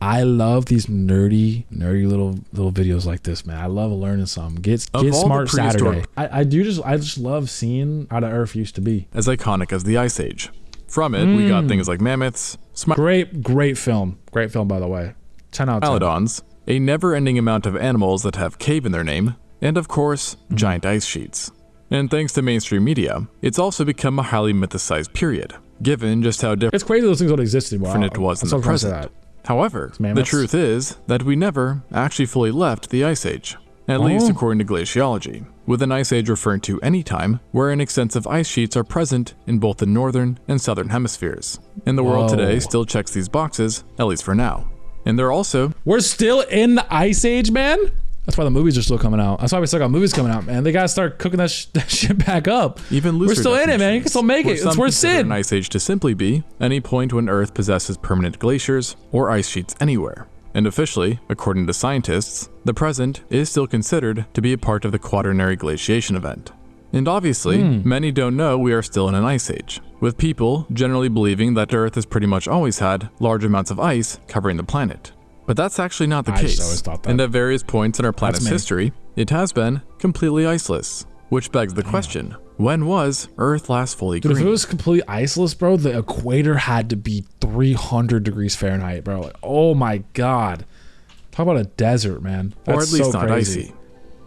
I love these nerdy little videos like this, man. I love learning something. Get smart Saturday. I just love seeing how the Earth used to be. As iconic as the Ice Age. From it, we got things like mammoths, great film. Great film, by the way. 10 out of 10. Smilodons, a never-ending amount of animals that have cave in their name, and of course, giant ice sheets. And thanks to mainstream media, it's also become a highly mythicized period, given just how different It's crazy those things don't exist anymore. it was in the present. However, the truth is that we never actually fully left the Ice Age, at least according to glaciology, with an Ice Age referring to any time wherein extensive ice sheets are present in both the northern and southern hemispheres. And the world today still checks these boxes, at least for now. And they're also... We're still in the Ice Age, man? That's why the movies are still coming out. That's why we still got movies coming out, man. They gotta start cooking that shit back up. Even looser We're still in it, man. You can still make it. It's worth seeing. An Ice Age to simply be any point when Earth possesses permanent glaciers or ice sheets anywhere. And officially, according to scientists, the present is still considered to be a part of the Quaternary glaciation event. And obviously, many don't know we are still in an Ice Age, with people generally believing that Earth has pretty much always had large amounts of ice covering the planet. But that's actually not the case, and at various points in our planet's history, it has been completely iceless. Which begs the question, when was Earth last fully green? If it was completely iceless, bro, the equator had to be 300 degrees Fahrenheit, bro. Like, oh my God. Talk about a desert, man. That's or at least so not crazy. icy.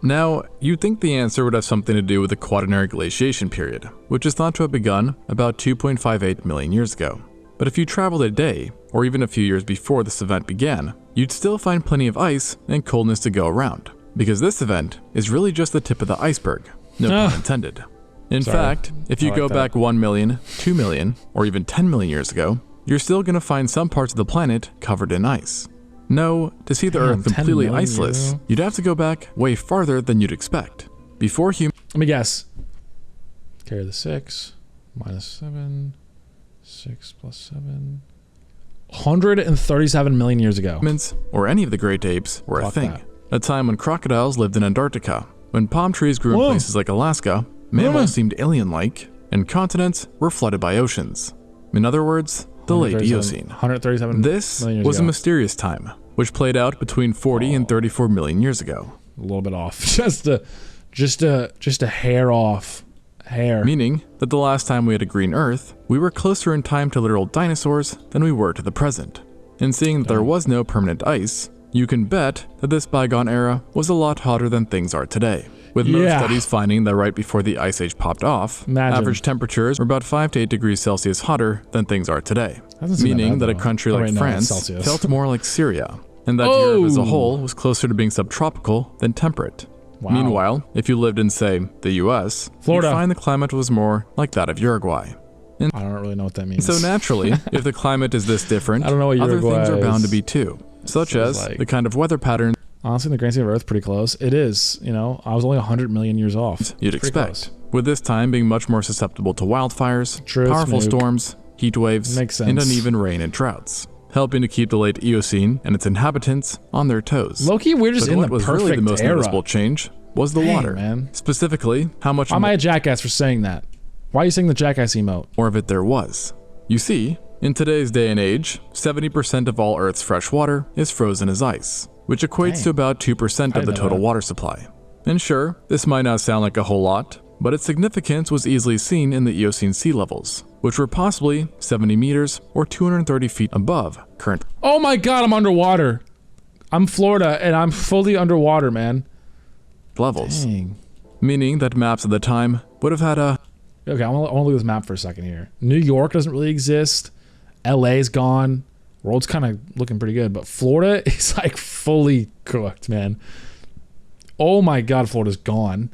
Now, you'd think the answer would have something to do with the Quaternary glaciation period, which is thought to have begun about 2.58 million years ago. But if you traveled a day, or even a few years before this event began, you'd still find plenty of ice and coldness to go around, because this event is really just the tip of the iceberg, no pun intended. In fact, if you go back 1 million, 2 million, or even 10 million years ago, you're still going to find some parts of the planet covered in ice. No, to see the Earth completely iceless, you'd have to go back way farther than you'd expect. Before humans... Let me guess. Carry the 6, minus 7, 6 plus 7... 137 million years ago. Humans, or any of the great apes, were a thing. A time when crocodiles lived in Antarctica, when palm trees grew in places like Alaska, mammals seemed alien-like, and continents were flooded by oceans. In other words, the late Eocene. 137 This was a mysterious time, which played out between 40 and 34 million years ago. A little bit off. just a hair off. Meaning that the last time we had a green Earth, we were closer in time to literal dinosaurs than we were to the present. And seeing that there was no permanent ice, you can bet that this bygone era was a lot hotter than things are today. With most studies finding that right before the Ice Age popped off, average temperatures were about 5 to 8 degrees Celsius hotter than things are today. Meaning that a country like France felt more like Syria, and that Europe as a whole was closer to being subtropical than temperate. Meanwhile, if you lived in, say, the US, you'd find the climate was more like that of Uruguay. I don't really know what that means. So naturally, if the climate is this different, other things are bound to be too, such as the kind of weather patterns. Honestly, in the grand scheme of Earth, pretty close. It is, you know, I was only 100 million years off. You'd expect, with this time being much more susceptible to wildfires, powerful storms, heat waves, and uneven rain and droughts, helping to keep the late Eocene and its inhabitants on their toes. Low-key, we're just in the perfect era. What was really the most noticeable change was the water. Man. Specifically, how much... Why am I a jackass for saying that? Why are you saying the jackass emote? More of it there was. You see, in today's day and age, 70% of all Earth's fresh water is frozen as ice, which equates to about 2% of the total water supply. And sure, this might not sound like a whole lot, but its significance was easily seen in the Eocene sea levels, which were possibly 70 meters or 230 feet above current. Oh my God, I'm underwater. I'm Florida and I'm fully underwater, man. Levels. Dang. Meaning that maps at the time would have had a... Okay, I want to look at this map for a second here. New York doesn't really exist. LA's gone. World's kind of looking pretty good, but Florida is like fully cooked, man. Oh my God, Florida's gone.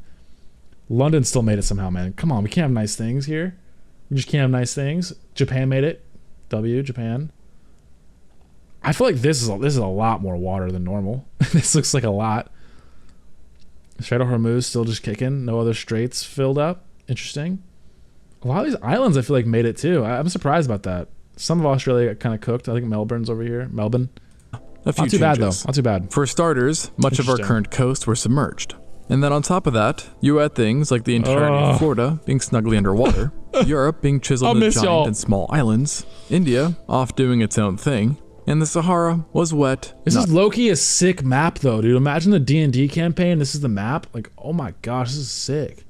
London still made it somehow, man. Come on, we can't have nice things here. We just can't have nice things. Japan made it. Japan. I feel like this is a lot more water than normal. This looks like a lot. Strait of Hormuz still just kicking. No other straits filled up. Interesting. A lot of these islands I feel like made it too. I'm surprised about that. Some of Australia got kind of cooked. I think Melbourne's over here. Melbourne. A few Not too bad though. Not too bad. For starters, much of our current coast were submerged. And then on top of that, you had things like the entirety of Florida being snugly underwater, Europe being chiseled into giant and small islands, India off doing its own thing, and the Sahara was wet. This is low-key a sick map, though, dude. Imagine the D&D campaign. This is the map. Like, oh my gosh, this is sick.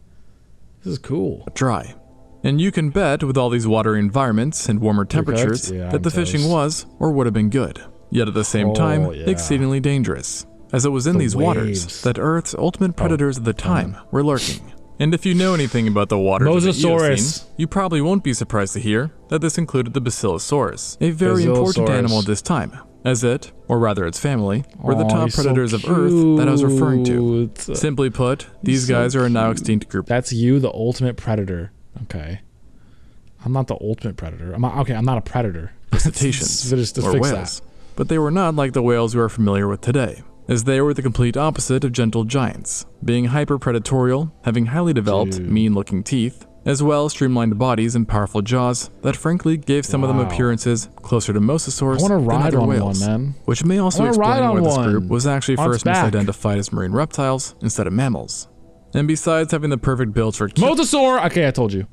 This is cool. Dry. And you can bet with all these watery environments and warmer temperatures that the fishing was or would have been good. Yet at the same time, exceedingly dangerous, as it was in these waters that Earth's ultimate predators of the time were lurking. And if you know anything about the waters of the Eocene, you probably won't be surprised to hear that this included the Basilosaurus, a very important animal at this time, as it, or rather its family, were the top predators of Earth that I was referring to. Simply put, these guys are a now extinct group. That's you, the ultimate predator. Okay. I'm not the ultimate predator. I'm not a predator. Cetaceans, or whales. But they were not like the whales we are familiar with today, as they were the complete opposite of gentle giants, being hyper-predatorial, having highly developed, mean-looking teeth, as well as streamlined bodies and powerful jaws that frankly gave some of them appearances closer to mosasaurs than other whales, which may also explain why this group was actually first misidentified as marine reptiles instead of mammals. And besides having the perfect build for mosasaur, okay, I told you.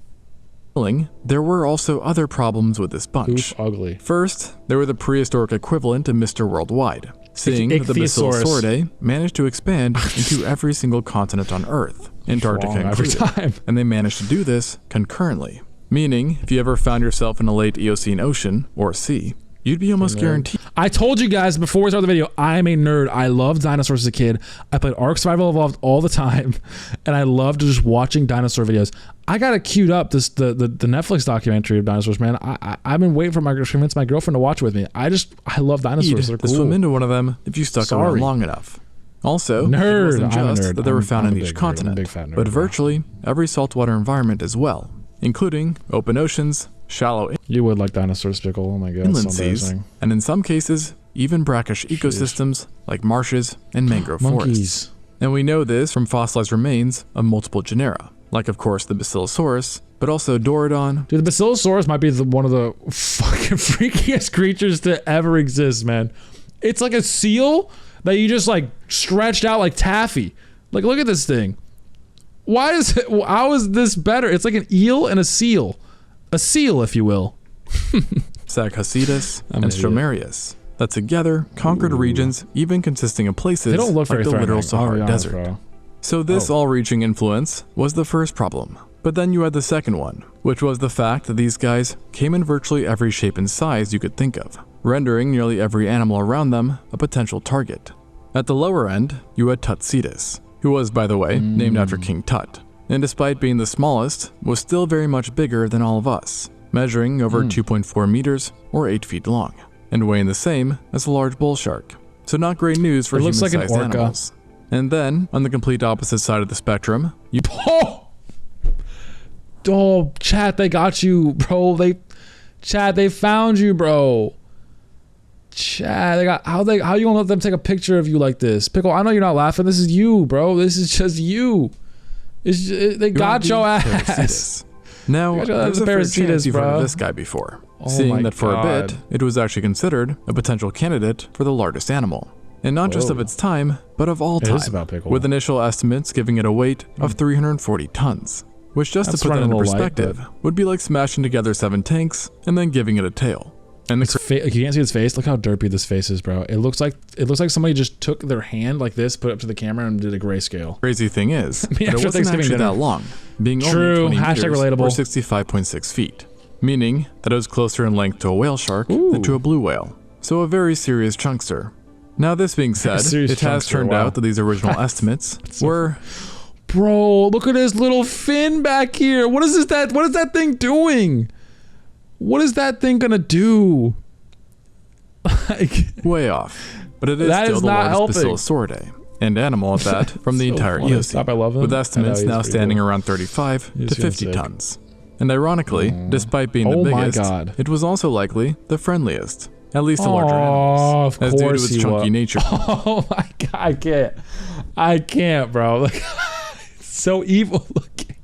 There were also other problems with this bunch. Ugly. First, they were the prehistoric equivalent of Mr. Worldwide, seeing that the Basilosauridae managed to expand into every single continent on Earth, Antarctica included, and they managed to do this concurrently. Meaning, if you ever found yourself in a late Eocene ocean, or sea, you'd be almost guaranteed. I told you guys before we started the video, I'm a nerd. I loved dinosaurs as a kid. I played Ark Survival Evolved all the time, and I loved just watching dinosaur videos. I got it queued up, the Netflix documentary of dinosaurs, man. I've been waiting for to convince my girlfriend to watch it with me. I love dinosaurs. They're cool. Swim into one of them if you stuck around long enough. Also, it wasn't just that they were found in each continent, but virtually every saltwater environment as well, including open oceans, shallow you would like dinosaurs, Pickle. Oh my god, inland seas, and in some cases, even brackish ecosystems like marshes and mangrove forests. And we know this from fossilized remains of multiple genera, like of course the Basilosaurus, but also Dorodon. Dude, the Basilosaurus might be one of the fucking freakiest creatures to ever exist, man. It's like a seal that you just like stretched out like taffy. Like, look at this thing. Why is it? How is this better? It's like an eel and a seal. A seal, if you will. Saghacetus and Stromerius, that together conquered regions even consisting of places they don't look like very the literal Sahara Desert. Bro. So this all-reaching influence was the first problem. But then you had the second one, which was the fact that these guys came in virtually every shape and size you could think of, rendering nearly every animal around them a potential target. At the lower end, you had Tutcetus, who was, by the way, named after King Tut, and despite being the smallest, was still very much bigger than all of us, measuring over 2.4 meters or 8 feet long, and weighing the same as a large bull shark. So not great news for human-sized animals. And then, on the complete opposite side of the spectrum, you... Oh, chat, they got you, bro. They found you, bro. Chat, they got... How you gonna let them take a picture of you like this? Pickle, I know you're not laughing. This is you, bro. This is just you. They got your ass. Now, there's a fair chance you've heard of this guy before, seeing that for a bit, it was actually considered a potential candidate for the largest animal. And not just of its time, but of all time, with initial estimates giving it a weight of 340 tons, which just to put that into perspective, would be like smashing together 7 tanks and then giving it a tail. And you can't see its face. Look how derpy this face is, bro. It looks like somebody just took their hand like this, put it up to the camera, and did a grayscale. Crazy thing is, it wasn't actually that long, being only 20 meters or 65.6 feet, meaning that it was closer in length to a whale shark than to a blue whale. So a very serious chunkster. Now this being said, it has turned out that these original estimates were... Bro, look at his little fin back here. What is that thing doing? What is that thing gonna do? Way off. But it is still the largest Basilosauridae, and animal at that, from the entire Eocene, with estimates now standing around 35 to 50 tons. And ironically, despite being the biggest, it was also likely the friendliest, at least to larger animals, as due to its chunky nature. Oh my god, I can't, bro. Like, it's so evil looking.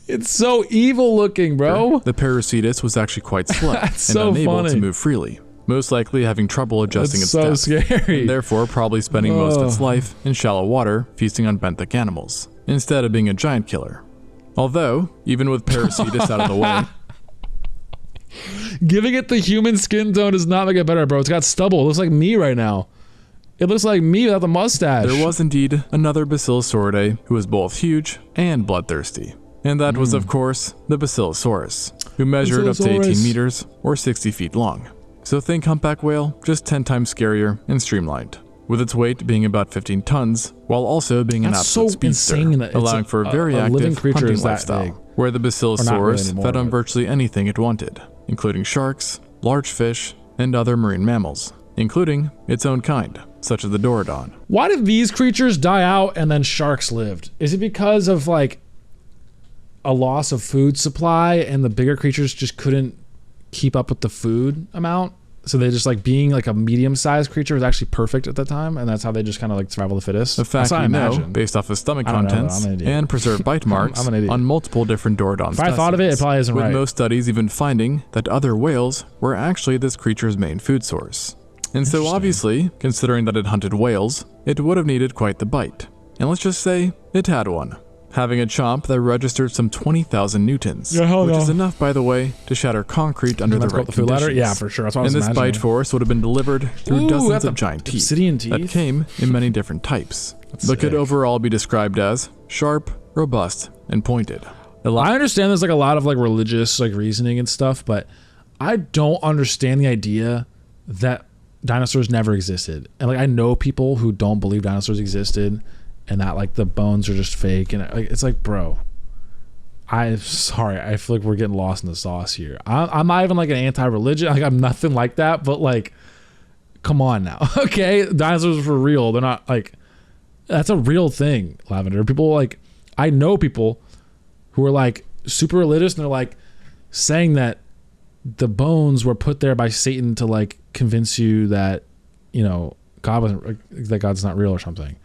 It's so evil looking, bro. The Paracetus was actually quite slow and unable to move freely, most likely having trouble adjusting its depth, scary. And therefore probably spending most of its life in shallow water feasting on benthic animals, instead of being a giant killer. Although, even with Paracetus out of the way... Giving it the human skin tone does not make it better, bro. It's got stubble. It looks like me right now. It looks like me without the mustache. There was indeed another Basilosauridae who was both huge and bloodthirsty. And that was, of course, the Basilosaurus, who measured up to 18 meters or 60 feet long. So think humpback whale, just 10 times scarier and streamlined, with its weight being about 15 tons, while also being an absolute speedster, allowing for a very active hunting lifestyle, where the Basilosaurus fed on virtually anything it wanted, including sharks, large fish, and other marine mammals, including its own kind, such as the Dorodon. Why did these creatures die out and then sharks lived? Is it because of like a loss of food supply and the bigger creatures just couldn't keep up with the food amount? So they just like being like a medium-sized creature was actually perfect at that time, and that's how they just kind of like survival of the fittest. A fact we know, based off of stomach contents and preserved bite marks on multiple different Dorodon specimens. If I thought of it, it probably isn't right. With most studies even finding that other whales were actually this creature's main food source. And so obviously, considering that it hunted whales, it would have needed quite the bite. And let's just say it had one, having a chomp that registered some 20,000 newtons, which is enough, by the way, to shatter concrete under the right conditions. Yeah, for sure. That's what I was imagining. And this bite force would have been delivered through dozens of giant teeth that came in many different types, but could overall be described as sharp, robust, and pointed. I understand there's like a lot of like religious like reasoning and stuff, but I don't understand the idea that dinosaurs never existed. And like I know people who don't believe dinosaurs existed and that like the bones are just fake, and like it's like, bro, I'm sorry, I feel like we're getting lost in the sauce here. I'm not even like an anti-religion, like I'm nothing like that, but like come on now. Okay, dinosaurs were real. They're not like, that's a real thing, Lavender. People like, I know people who are like super religious and they're like saying that the bones were put there by Satan to like convince you that, you know, that God's not real or something.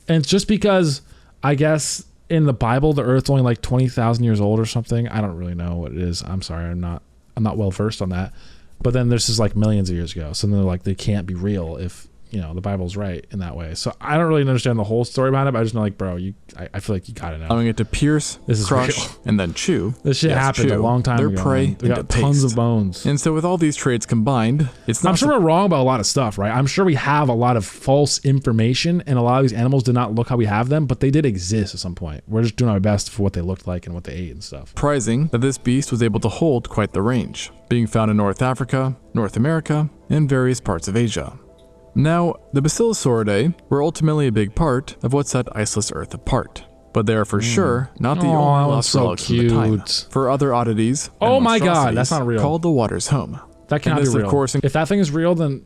And it's just because I guess in the Bible the Earth's only like 20,000 years old or something. I don't really know what it is. I'm sorry, I'm not well versed on that. But then this is like millions of years ago. So then they're like, they can't be real if, you know, the Bible's right in that way. So I don't really understand the whole story behind it, but I just know like, bro, I feel like you gotta know. Allowing it to pierce, crush, and then chew. This shit happened a long time ago. Their prey they got tons of bones. And so with all these traits combined, it's not... I'm sure we're wrong about a lot of stuff, right? I'm sure we have a lot of false information, and a lot of these animals did not look how we have them, but they did exist at some point. We're just doing our best for what they looked like and what they ate and stuff. Surprising that this beast was able to hold quite the range, being found in North Africa, North America, and various parts of Asia. Now, the Basilosauridae were ultimately a big part of what set Iceless Earth apart, but they are for sure not the only lost relics of the time. For other oddities, oh my god, that's not real. Called the water's home. That cannot be real. Of course, if that thing is real, then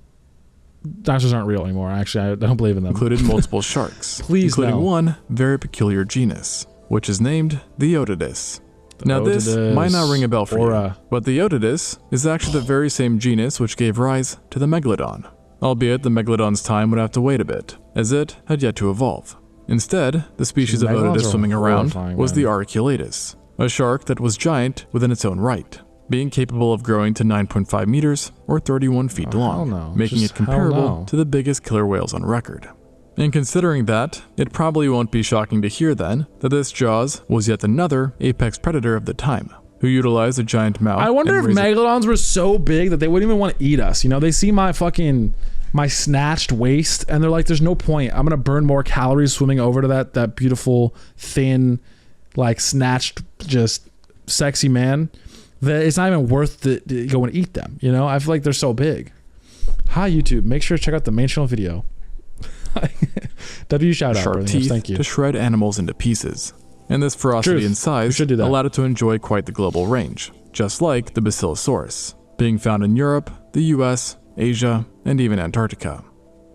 dinosaurs aren't real anymore. Actually, I don't believe in them. Included multiple sharks, including one very peculiar genus, which is named the Otodus. Now this might not ring a bell for you, but the Otodus is actually the very same genus which gave rise to the Megalodon. Albeit the Megalodon's time would have to wait a bit, as it had yet to evolve. Instead, the species of Otodus swimming around was the Arcuatus, a shark that was giant within its own right, being capable of growing to 9.5 meters or 31 feet long, making it comparable to the biggest killer whales on record. And considering that, it probably won't be shocking to hear then that this Jaws was yet another apex predator of the time, who utilized a giant mouth. I wonder if megalodons were so big that they wouldn't even want to eat us. You know, they see my snatched waist and they're like, there's no point. I'm gonna burn more calories swimming over to that beautiful, thin, like snatched, just sexy man. That it's not even worth to go and eat them. You know, I feel like they're so big. Hi YouTube, make sure to check out the main channel video. W shout out, sharp teeth thank you. To shred animals into pieces. And this ferocity and size allowed it to enjoy quite the global range, just like the Basilosaurus, being found in Europe, the US, Asia, and even Antarctica.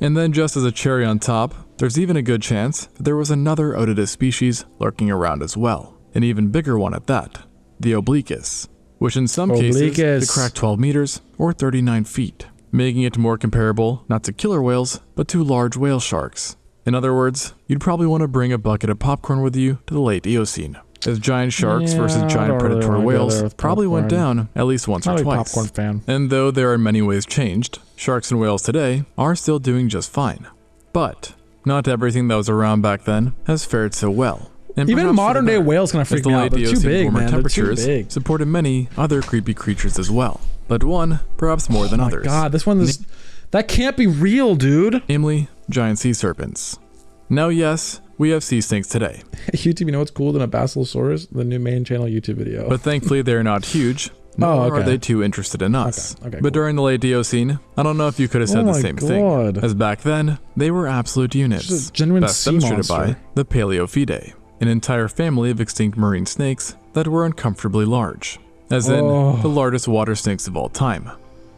And then just as a cherry on top, there's even a good chance that there was another Otodus species lurking around as well, an even bigger one at that, the Obliquus, which in some cases could crack 12 meters or 39 feet, making it more comparable not to killer whales, but to large whale sharks. In other words, you'd probably want to bring a bucket of popcorn with you to the late Eocene, as giant sharks versus giant predatory whales probably went down at least once or twice. Popcorn fan. And though there are in many ways changed, sharks and whales today are still doing just fine. But not everything that was around back then has fared so well. And even modern day whales kind of freak me out. They're too big, man. They're too big. Supported many other creepy creatures as well. but one perhaps more than others. God, this one is... That can't be real, dude. Namely, giant sea serpents. Now, yes, we have sea snakes today. YouTube, you know what's cooler than a Basilosaurus? The new main channel YouTube video. But thankfully, they're not huge. Nor are they too interested in us. Okay, but cool. during the late Eocene, I don't know if you could have said the same thing. As back then, they were absolute units. Just a genuine Best sea demonstrated monster. by the Paleophidae, an entire family of extinct marine snakes that were uncomfortably large. As in, the largest water snakes of all time.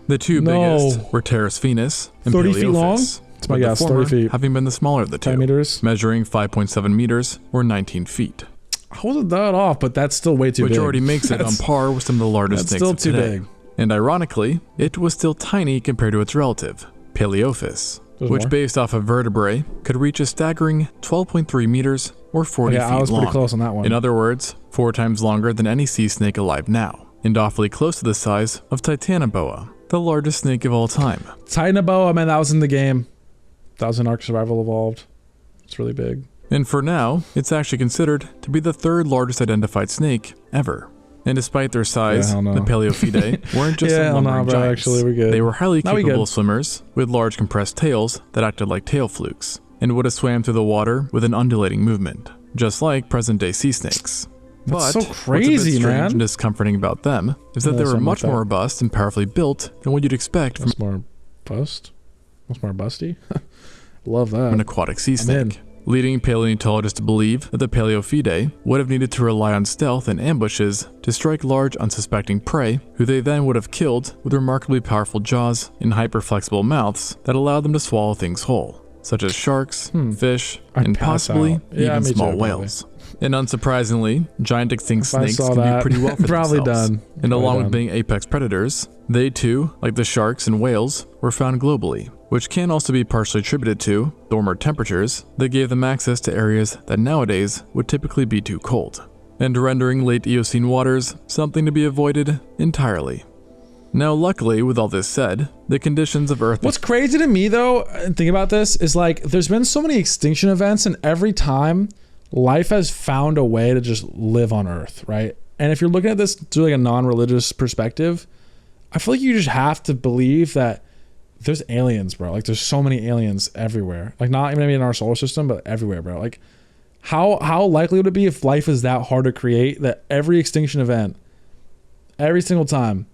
The two biggest were Pteris venus and 30 Paleophis. feet long? That's my guess, 30 feet. Having been the smaller of the two, 10 meters? measuring 5.7 meters or 19 feet. I wasn't that off, but that's still way too big. Which already makes it on par with some of the largest snakes of today. Still too big. And ironically, it was still tiny compared to its relative, Paleophis, which based off of vertebrae could reach a staggering 12.3 meters or 40 feet long. I was pretty close on that one. In other words, 4 times longer than any sea snake alive now, and awfully close to the size of Titanoboa, the largest snake of all time. Titanoboa, man, that was in the game. That was in Ark Survival Evolved. It's really big. And for now, it's actually considered to be the 3rd largest identified snake ever. And despite their size, the Paleophidae weren't just some lumbering giants. Actually, we're good. They were highly capable swimmers with large compressed tails that acted like tail flukes, and would have swam through the water with an undulating movement, just like present-day sea snakes. That's but so crazy, what's a bit strange man. and discomforting about them is that they were much more robust and powerfully built than what you'd expect from more busty. Love that. An aquatic sea snake. Leading paleontologists to believe that the Paleophidae would have needed to rely on stealth and ambushes to strike large unsuspecting prey, who they then would have killed with remarkably powerful jaws and hyper-flexible mouths that allowed them to swallow things whole, such as sharks, fish, and possibly even small whales. And unsurprisingly, giant extinct snakes can do pretty well for themselves. And along with being apex predators, they too, like the sharks and whales, were found globally, which can also be partially attributed to warmer temperatures that gave them access to areas that nowadays would typically be too cold, and rendering late Eocene waters something to be avoided entirely. Now, luckily, with all this said, the conditions of Earth... What's crazy to me, though, and think about this, is like, there's been so many extinction events, and every time, life has found a way to just live on Earth, right? And if you're looking at this through like a non-religious perspective, I feel like you just have to believe that there's aliens, bro. Like, there's so many aliens everywhere. Like, not even maybe in our solar system, but everywhere, bro. Like, how likely would it be if life is that hard to create that every extinction event, every single time,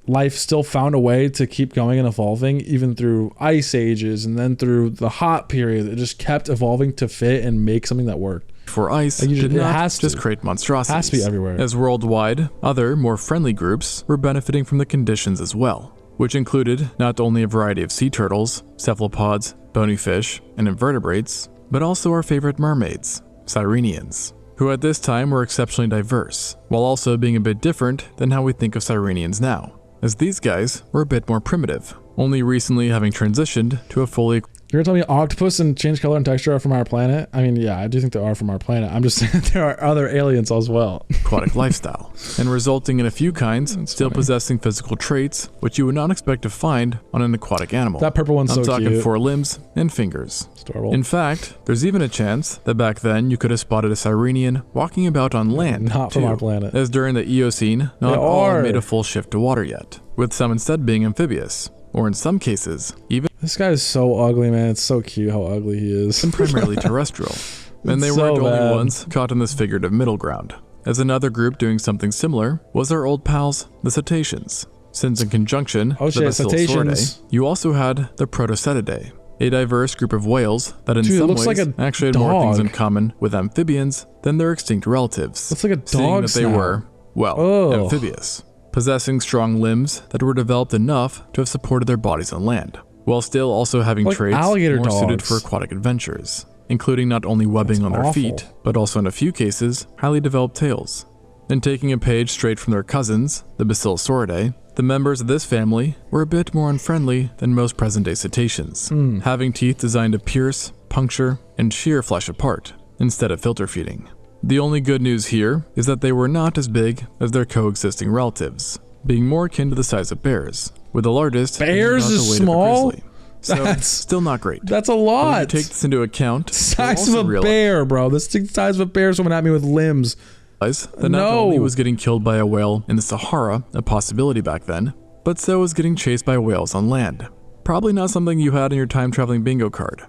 life still found a way to keep going and evolving, even through ice ages and then through the hot period? It just kept evolving to fit and make something that worked. For ice, like did not just create monstrosities. It has to be everywhere. As worldwide, other, more friendly groups were benefiting from the conditions as well, which included not only a variety of sea turtles, cephalopods, bony fish, and invertebrates, but also our favorite mermaids, Sirenians, who at this time were exceptionally diverse, while also being a bit different than how we think of Sirenians now, as these guys were a bit more primitive, only recently having transitioned to a fully... You're gonna tell me octopus and change color and texture are from our planet? I mean, yeah, I do think they are from our planet. I'm just saying there are other aliens as well. Aquatic lifestyle, and resulting in a few kinds still possessing physical traits which you would not expect to find on an aquatic animal. That purple one's so cute. I'm talking 4 limbs and fingers. It's adorable. In fact, there's even a chance that back then you could have spotted a Sirenian walking about on land. Not from our planet. As during the Eocene, not all made a full shift to water yet, with some instead being amphibious, or in some cases, even... This guy is so ugly, man. It's so cute how ugly he is. And primarily terrestrial. And they weren't the only ones caught in this figurative middle ground, as another group doing something similar was our old pals, the cetaceans. Since in conjunction with the Basilosauridae, you also had the Protocetidae, a diverse group of whales that in some ways actually had more things in common with amphibians than their extinct relatives. It's like a dog seeing that they were, well, amphibious, possessing strong limbs that were developed enough to have supported their bodies on land, while still also having traits more suited for aquatic adventures, including not only webbing on their feet, but also in a few cases, highly developed tails. And taking a page straight from their cousins, the Basilosauridae, the members of this family were a bit more unfriendly than most present-day cetaceans, having teeth designed to pierce, puncture, and shear flesh apart, instead of filter feeding. The only good news here is that they were not as big as their coexisting relatives, being more akin to the size of bears, with the largest bears is small. So that's still not great. That's a lot. When you take this into account, size of a bear, bro. This is the size of a bear. Someone at me with limbs. that not only was getting killed by a whale in the Sahara a possibility back then, but so was getting chased by whales on land. Probably not something you had in your time-traveling bingo card.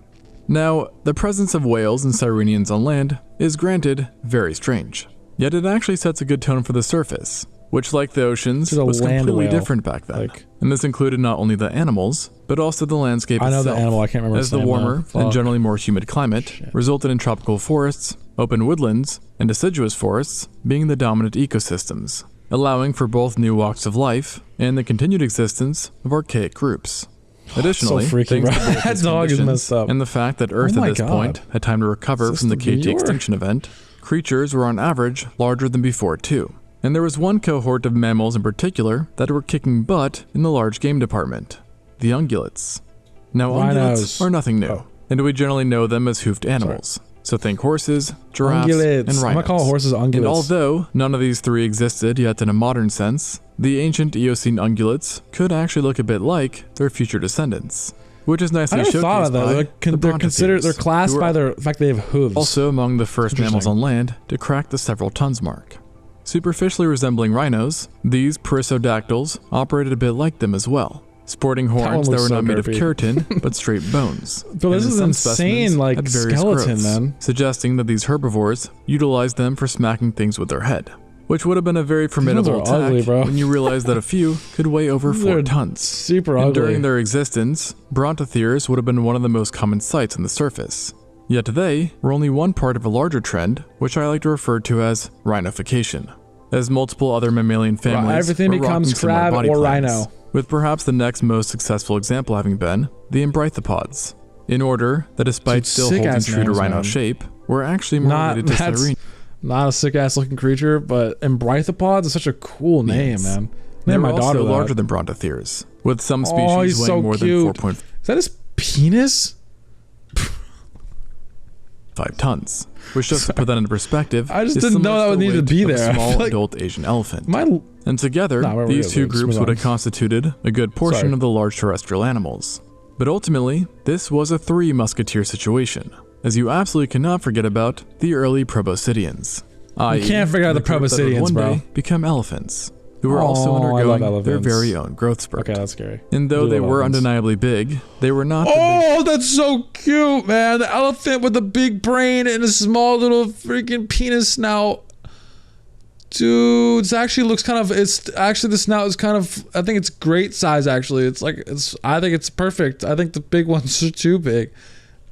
Now, the presence of whales and Sirenians on land is granted very strange, yet it actually sets a good tone for the surface, which, like the oceans, was completely different back then. And this included not only the animals, but also the landscape itself. I know the animal, I can't remember as the warmer and generally more humid climate resulted in tropical forests, open woodlands, and deciduous forests being the dominant ecosystems, allowing for both new walks of life and the continued existence of archaic groups. Additionally, so freaky, thanks bro. to both That these dog is messed up. and the fact that Earth at this point had time to recover from the KT extinction event, creatures were on average larger than before too. And there was one cohort of mammals in particular that were kicking butt in the large game department, the ungulates. Now ungulates are nothing new, and we generally know them as hoofed animals. So think horses, giraffes, and rhinos. I'm gonna call horses ungulates. And although none of these three existed yet in a modern sense, the ancient Eocene ungulates could actually look a bit like their future descendants, which is nicely showcased thought of that. by They're considered, they're classed by the fact they have hooves. Also among the first mammals on land to crack the several tons mark. Superficially resembling rhinos, these perissodactyls operated a bit like them as well, sporting horns that were not made of keratin, but straight bones. But this is insane, like skeleton, growths, man. Suggesting that these herbivores utilized them for smacking things with their head, which would have been a very formidable attack when you realize that a few could weigh over 4 tons. Super and ugly. During their existence, brontotheres would have been one of the most common sights on the surface. Yet they were only one part of a larger trend, which I like to refer to as rhinification, as multiple other mammalian families everything becomes crab or rhino, with perhaps the next most successful example having been the embrythopods, in order that despite still holding true to rhino shape, were actually more related to Sirenians. Not a sick-ass looking creature, but embrythopods is such a cool name, man. They were also larger than brontotheres, with some species weighing more than 4.5 Is that his penis? tons, which, just to put that into perspective, I just didn't know that would need to be there. A small adult Asian elephant. And together, these two groups would have constituted a good portion of the large terrestrial animals. But ultimately, this was a three musketeer situation, as you absolutely cannot forget about the early proboscideans. You can't forget the proboscideans, bro. Day become elephants, who were also undergoing their very own growth spurt. Okay, that's scary. And though they were undeniably big, they were not that's so cute, man. The elephant with the big brain and a small little freaking penis snout. Dude, it actually looks kind of, the snout is kind of, I think it's great size actually. I think it's perfect. I think the big ones are too big.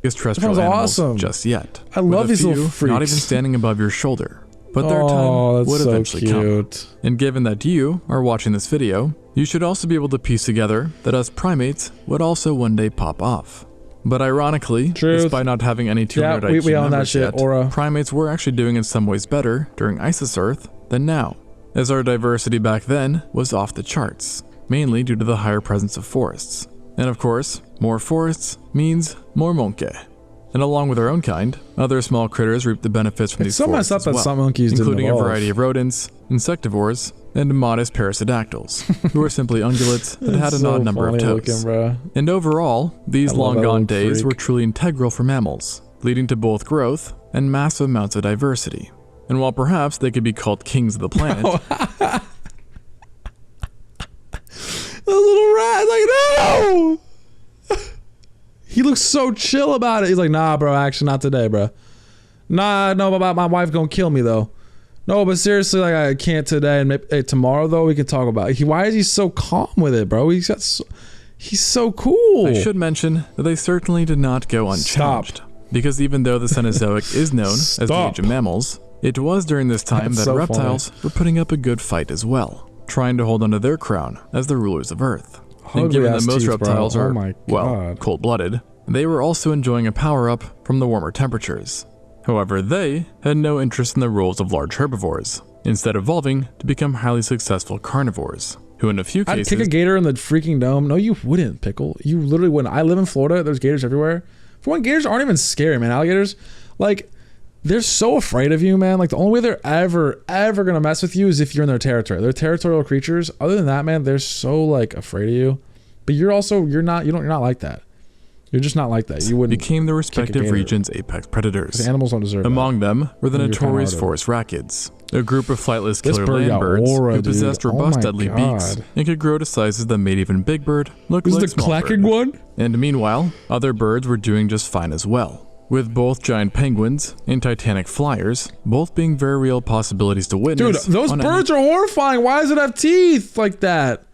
Terrestrial animals just yet. I love these little freaks. Not even standing above your shoulder. But their time would eventually come. And given that you are watching this video, you should also be able to piece together that us primates would also one day pop off. But ironically, despite not having any 200 IQ numbers yet, primates were actually doing in some ways better during Isis Earth than now, as our diversity back then was off the charts, mainly due to the higher presence of forests. And of course, more forests means more monkey. And along with our own kind, other small critters reap the benefits from these forests as well, some monkeys including a variety of rodents, insectivores, and modest perissodactyls, who are simply ungulates that had an odd number of toes. And overall, these long-gone days were truly integral for mammals, leading to both growth and massive amounts of diversity. And while perhaps they could be called kings of the planet, the little rat, like, no! He looks so chill about it. He's like, nah, bro, actually not today, bro. Nah, no, my wife gonna kill me, though. No, but seriously, like, I can't today, and maybe, tomorrow, though, we can talk about it. Why is he so calm with it, bro? He's so cool. I should mention that they certainly did not go unchallenged. Because even though the Cenozoic is known as the age of mammals, it was during this time that reptiles were putting up a good fight as well, trying to hold onto their crown as the rulers of Earth. And given that most reptiles are, cold-blooded, they were also enjoying a power-up from the warmer temperatures. However, they had no interest in the roles of large herbivores, instead evolving to become highly successful carnivores, who in a few cases— I'd kick a gator in the freaking dome. No, you wouldn't, Pickle. You literally wouldn't. I live in Florida. There's gators everywhere. For one, gators aren't even scary, man. Alligators, like, they're so afraid of you, man. Like, the only way they're ever gonna mess with you is if you're in their territory. They're territorial creatures. Other than that, man, they're so, like, afraid of you. But you're not like that. You're just not like that. You wouldn't. became the kick a respective gator. region's apex predators. Because animals don't deserve Among them were the You're notorious kinda forest racids, a group of flightless This killer bird got landbirds aura, who dude. possessed Oh robust my deadly beaks God. and could grow to sizes that made even Big Bird look that. Is like the Small clacking Bird. one? And meanwhile, other birds were doing just fine as well, with both giant penguins and titanic flyers both being very real possibilities to Dude, witness. those on birds are horrifying. Why does it have teeth like that?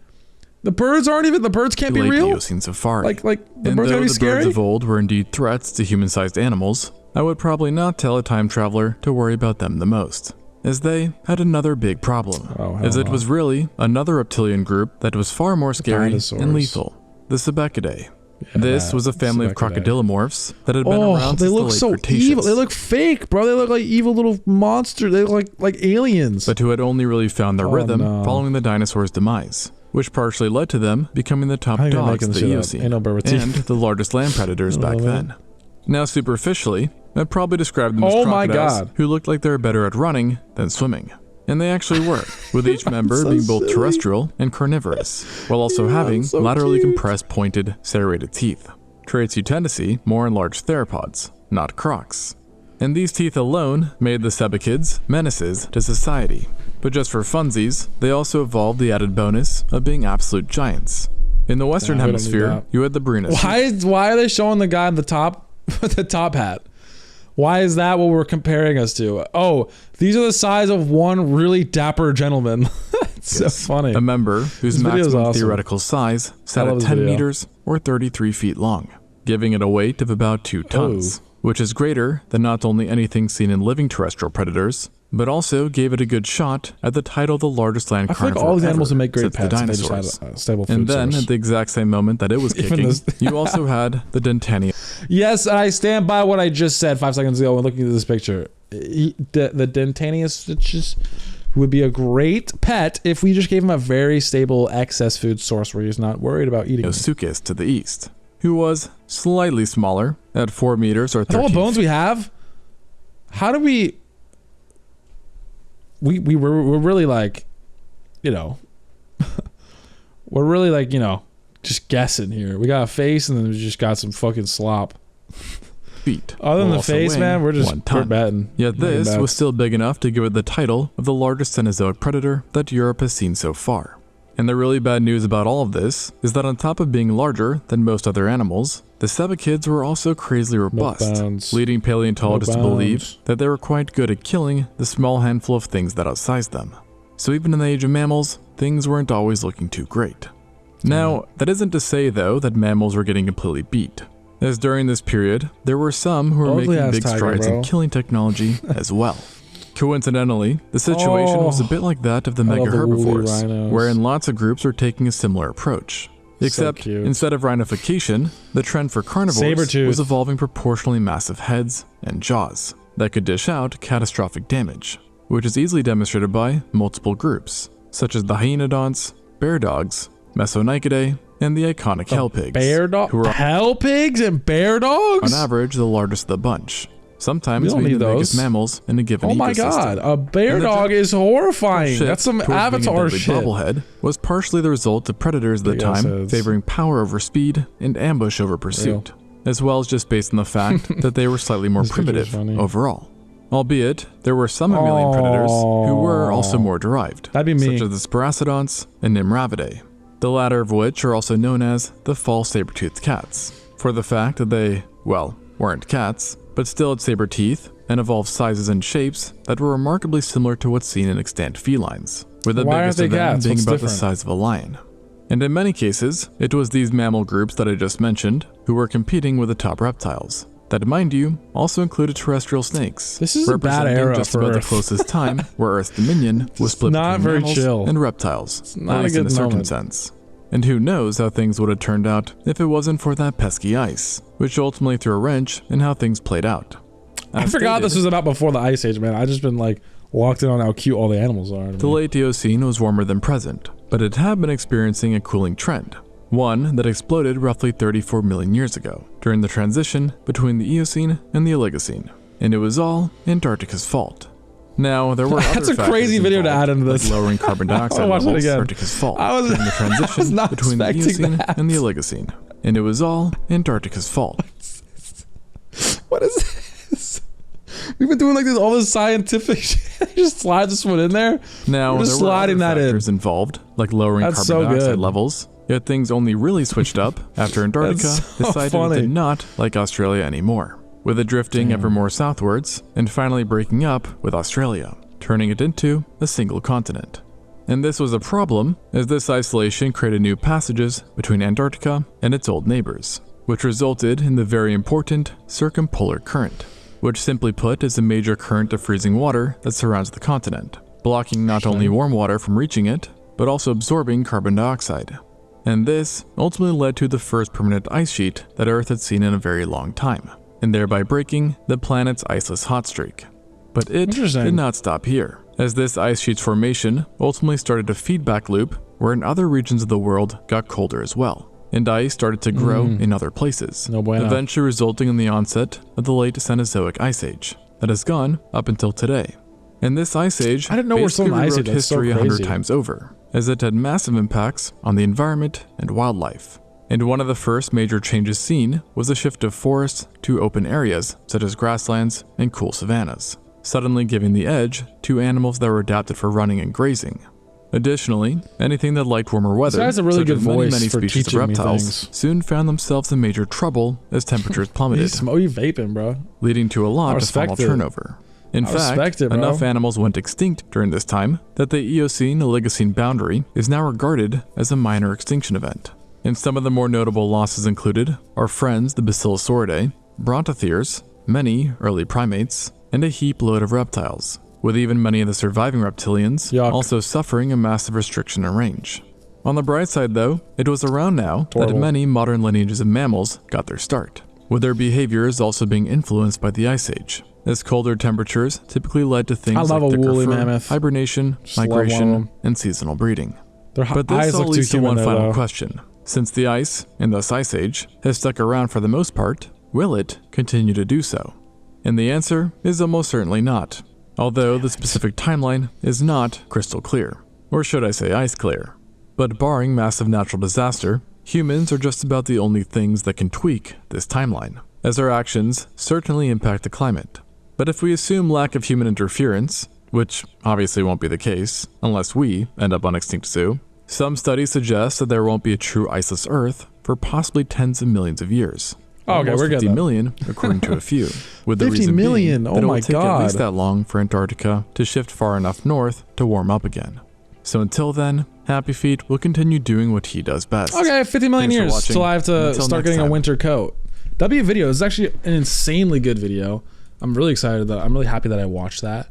The birds can't be late real? Eocene safari. Like the And birds though gotta be the scary? birds of old were indeed threats to human-sized animals, I would probably not tell a time traveler to worry about them the most, as they had another big problem, Oh, hell as it no. was really another reptilian group that was far more scary Dinosaurs. and lethal, the Sebacidae. Yeah, This that was a family of Sebacidae. crocodilomorphs that had been Oh, around they since look the late so Cretaceous, evil. They look fake, bro. They look like evil little monsters. They look like aliens. but who had only really found their Oh, rhythm no. following the dinosaurs' demise, which partially led to them becoming the top I think they're dogs making of this the shit up. Eocene Ain't no bird with teeth. and the largest land predators back Oh, man. then. Now, superficially, I'd probably describe them as Oh my crocodiles God. who looked like they were better at running than swimming. And they actually were, with each member So being both silly. terrestrial and carnivorous, while also Yeah, having so laterally cute. compressed, pointed, serrated teeth. Traits you tend to see more in large theropods, not crocs. And these teeth alone made the Sebacids menaces to society. But just for funsies, they also evolved the added bonus of being absolute giants. In the Western Nah, we don't need Hemisphere, that. you had the Brenus. Why are they showing the guy in the top with the top hat? Why is that what we're comparing us to? Oh, these are the size of one really dapper gentleman. It's so funny. A member whose This video is maximum awesome. theoretical size sat I love at this 10 video. meters or 33 feet long, giving it a weight of about 2 tons, which is greater than not only anything seen in living terrestrial predators, but also gave it a good shot at the title of the largest land I feel like carnivore all these animals ever would make great since the pets if they dinosaurs. just had a stable food And then, source. at the exact same moment that it was Even kicking, this- you also had the Dentania Yes, I stand by what I just said 5 seconds ago when looking at this picture. The Dentanius just would be a great pet if we just gave him a very stable excess food source where he's not worried about eating. Osukis to the east, who was slightly smaller at 4 meters or That's all 13 the bones we have. How do we're really like, you know, we're really like, you know, just guessing here. We got a face and then we just got some fucking slop. feet. Other than while the also face, weighing man, we're 1 ton. betting. Yet this Betting was bets. still big enough to give it the title of the largest Cenozoic predator that Europe has seen so far. And the really bad news about all of this is that on top of being larger than most other animals, the Sebacids were also crazily robust, bones. leading paleontologists to No believe bones. that they were quite good at killing the small handful of things that outsized them. So even in the age of mammals, things weren't always looking too great. Now, that isn't to say though that mammals were getting completely beat, as during this period, there were some who were Ugly making ass big tiger, strides bro. in killing technology as well. Coincidentally, the situation was a bit like that of the I mega love the woolly herbivores, rhinos. wherein lots of groups are taking a similar approach. Except, cute. instead of rhinification, the trend for carnivores Saber-tooth. was evolving proportionally massive heads and jaws that could dish out catastrophic damage, which is easily demonstrated by multiple groups, such as the hyenodonts, bear dogs, Mesonychidae, and the iconic hell pigs, Bear dog, who were hell pigs and bear dogs. on average the largest of the bunch, We sometimes don't being need the biggest those. mammals in a given Oh my ecosystem. god, a bear And the dog is horrifying. Shift That's some towards being a Avatar deadly shit. bobblehead was partially the result of predators at the Big ass time heads. favoring power over speed and ambush over pursuit, as well as just based on the fact that they were slightly more This picture's primitive funny. overall. Albeit, there were some mammalian predators who were also more derived, That'd be me. such as the Sparacidonts and Nimravidae, the latter of which are also known as the false saber-toothed cats, for the fact that they, well, weren't cats, but still had saber teeth and evolved sizes and shapes that were remarkably similar to what's seen in extant felines, with the Why aren't biggest they of them cats? being What's about different? the size of a lion. And in many cases, it was these mammal groups that I just mentioned who were competing with the top reptiles, that, mind you, also included terrestrial snakes. This is a bad representing era just for about Earth. the closest time where Earth's dominion was split not between very mammals chill. and reptiles, not at a least in good a certain moment. sense. And who knows how things would have turned out if it wasn't for that pesky ice, which ultimately threw a wrench in how things played out. I As forgot stated, this was about before the Ice Age, man. I just been like locked in on how cute all the animals are. The late Eocene was warmer than present, but it had been experiencing a cooling trend, one that exploded roughly 34 million years ago, during the transition between the Eocene and the Oligocene, and it was all Antarctica's fault. Now, there were That's other a crazy factors video to involved, add into this. like lowering carbon dioxide I'll watch it levels, again. Antarctica's fault I was- during the I was transition not between the expecting Eocene that. and the Oligocene. and it was all Antarctica's fault. What is this? We've been doing like this, all this scientific shit. Just slide this one in there. Now, We're there just were sliding other that in. factors involved, like lowering That's carbon so dioxide good. levels, yet things only really switched up after Antarctica That's so decided funny. it did not like Australia anymore, with it drifting ever more southwards and finally breaking up with Australia, turning it into a single continent. And this was a problem, as this isolation created new passages between Antarctica and its old neighbors, which resulted in the very important circumpolar current, which simply put is a major current of freezing water that surrounds the continent, blocking not only warm water from reaching it, but also absorbing carbon dioxide. And this ultimately led to the first permanent ice sheet that Earth had seen in a very long time, and thereby breaking the planet's iceless hot streak. But it Interesting. did not stop here, as this ice sheet's formation ultimately started a feedback loop wherein other regions of the world got colder as well, and ice started to grow in other places, No bueno. eventually resulting in the onset of the late Cenozoic Ice Age that has gone up until today. And this ice age I didn't know we're still basically in Ice rewrote Age. That's so history 100 crazy. times over, as it had massive impacts on the environment and wildlife. And one of the first major changes seen was a shift of forests to open areas such as grasslands and cool savannas, suddenly giving the edge to animals that were adapted for running and grazing. Additionally, anything that liked warmer weather, This guy's a really such good as many, voice many for species of teaching me reptiles, things. soon found themselves in major trouble as temperatures plummeted, You vaping, bro. leading to a lot of respect faunal it. turnover. In I respect fact, it, bro. enough animals went extinct during this time that the Eocene-Oligocene boundary is now regarded as a minor extinction event. And some of the more notable losses included our friends the Basilosauridae, Brontotheres, many early primates, and a heap load of reptiles, with even many of the surviving reptilians Yuck. also suffering a massive restriction in range. On the bright side though, it was around now that Horrible. many modern lineages of mammals got their start, with their behaviors also being influenced by the Ice Age, as colder temperatures typically led to things I love like a thicker woolly fur, mammoth. hibernation, Just love one of migration, them. and seasonal breeding. Their But eyes this all look too leads to human one there, final though. question. Since the ice, and thus Ice Age, has stuck around for the most part, will it continue to do so? And the answer is almost certainly not, although the specific timeline is not crystal clear, or should I say ice clear. But barring massive natural disaster, humans are just about the only things that can tweak this timeline, as our actions certainly impact the climate. But if we assume lack of human interference, which obviously won't be the case, unless we end up on extinct zoo, some studies suggest that there won't be a true iceless Earth for possibly tens of millions of years. Oh, okay, Almost we're 50 getting that. million, according to a few. With the 50 reason million? being Oh that it my will take at least God. that long for Antarctica to shift far enough north to warm up again. So until then, Happy Feet will continue doing what he does best. Okay, 50 million Thanks for years watching. till I have to Until start next getting a time. winter coat. That'd be a video. It's actually an insanely good video. I'm really excited I'm really happy that I watched that.